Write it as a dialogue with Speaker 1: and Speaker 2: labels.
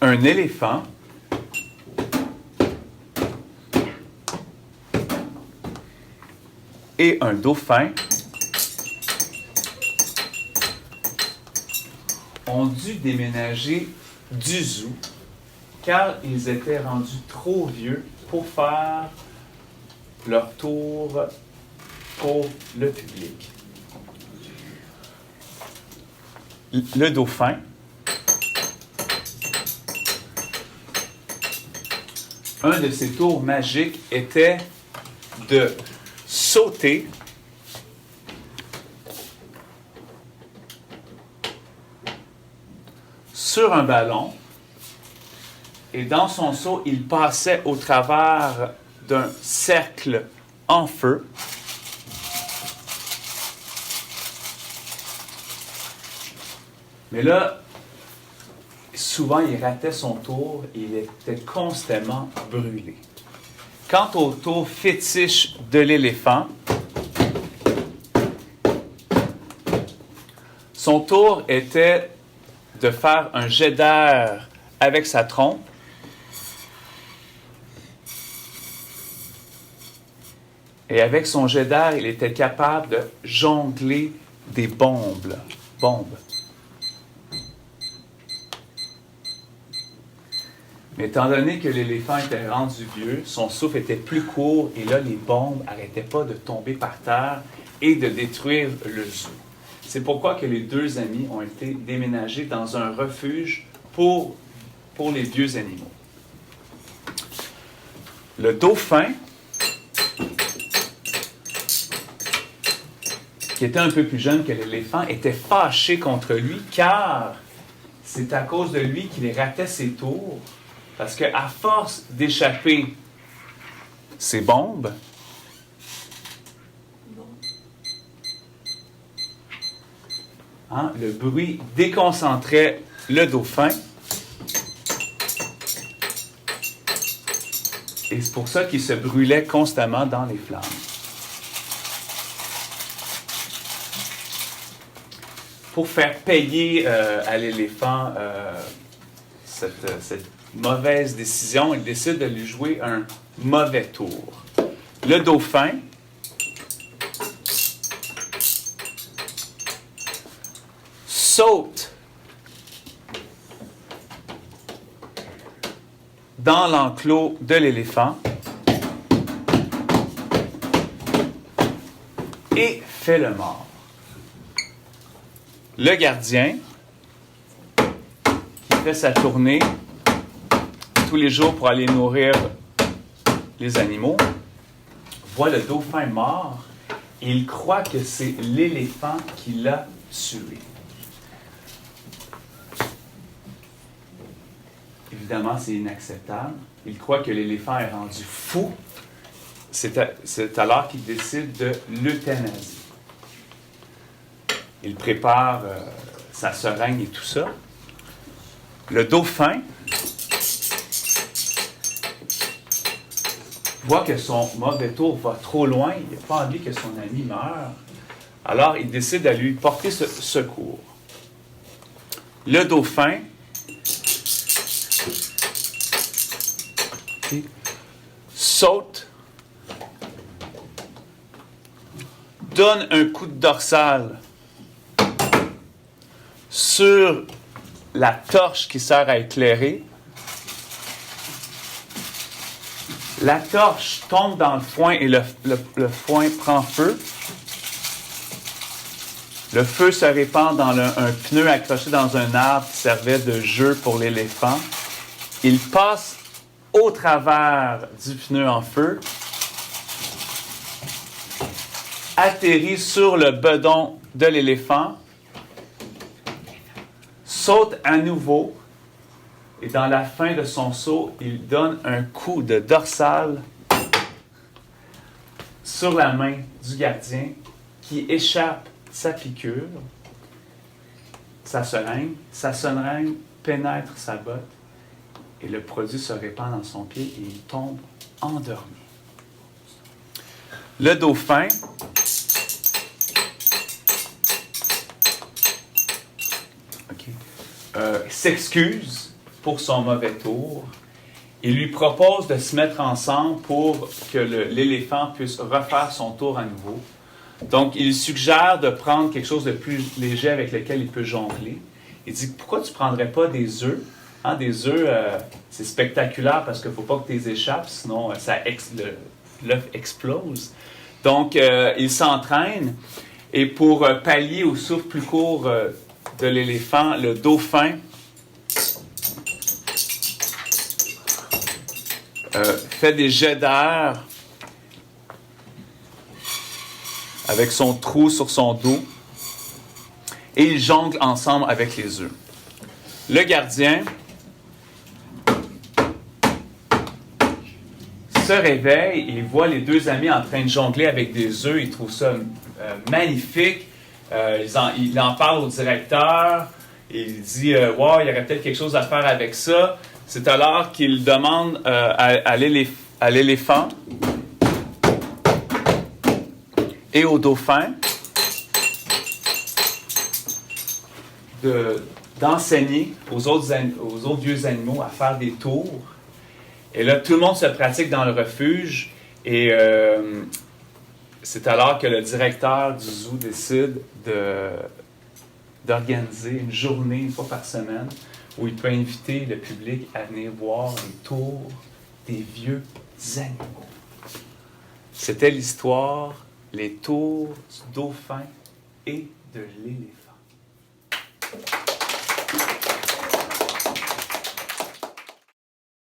Speaker 1: un éléphant et un dauphin ont dû déménager du zoo car ils étaient rendus trop vieux pour faire leur tour pour le public. Le dauphin un de ses tours magiques était de sauter sur un ballon et dans son saut, il passait au travers d'un cercle en feu. Mais là, souvent, il ratait son tour et il était constamment brûlé. Quant au tour fétiche de l'éléphant, son tour était de faire un jet d'air avec sa trompe et avec son jet d'air, il était capable de jongler des bombes. Mais étant donné que l'éléphant était rendu vieux, son souffle était plus court et là, les bombes n'arrêtaient pas de tomber par terre et de détruire le zoo. C'est pourquoi que les deux amis ont été déménagés dans un refuge pour les vieux animaux. Le dauphin, qui était un peu plus jeune que l'éléphant, était fâché contre lui car c'est à cause de lui qu'il ratait ses tours. Parce qu'à force d'échapper ces bombes, le bruit déconcentrait le dauphin. Et c'est pour ça qu'il se brûlait constamment dans les flammes. Pour faire payer à l'éléphant cette mauvaise décision, il décide de lui jouer un mauvais tour. Le dauphin saute dans l'enclos de l'éléphant et fait le mort. Le gardien, qui fait sa tournée tous les jours pour aller nourrir les animaux, voit le dauphin mort et il croit que c'est l'éléphant qui l'a tué. Évidemment, c'est inacceptable. Il croit que l'éléphant est rendu fou. C'est alors qu'il décide de l'euthanasie. Il prépare sa seringue et tout ça. Le dauphin voit que son mauvais tour va trop loin. Il n'a pas envie que son ami meure. Alors, il décide de lui porter secours. Le dauphin saute, donne un coup de dorsale sur la torche qui sert à éclairer. La torche tombe dans le foin et le foin prend feu. Le feu se répand dans un pneu accroché dans un arbre qui servait de jeu pour l'éléphant. Il passe au travers du pneu en feu, atterrit sur le bedon de l'éléphant, saute à nouveau et dans la fin de son saut, il donne un coup de dorsale sur la main du gardien qui échappe sa piqûre, sa seringue pénètre sa botte et le produit se répand dans son pied et il tombe endormi. Le dauphin s'excuse pour son mauvais tour. Il lui propose de se mettre ensemble pour que l'éléphant puisse refaire son tour à nouveau. Donc, il suggère de prendre quelque chose de plus léger avec lequel il peut jongler. Il dit, pourquoi tu ne prendrais pas des œufs? Hein, des œufs, c'est spectaculaire parce qu'il ne faut pas que tu les échappes, sinon l'œuf explose. Donc, il s'entraîne et pour pallier au souffle plus court de l'éléphant, le dauphin fait des jets d'air avec son trou sur son dos et ils jonglent ensemble avec les œufs. Le gardien se réveille et il voit les deux amis en train de jongler avec des œufs. Il trouve ça magnifique. Il en parle au directeur. Il dit wow, il y aurait peut-être quelque chose à faire avec ça. C'est alors qu'il demande à l'éléphant et au dauphin d'enseigner aux autres vieux animaux à faire des tours. Et là, tout le monde se pratique dans le refuge. Et c'est alors que le directeur du zoo décide d'organiser une journée, une fois par semaine, où il peut inviter le public à venir voir les tours des vieux animaux. C'était l'histoire, les tours du dauphin et de l'éléphant.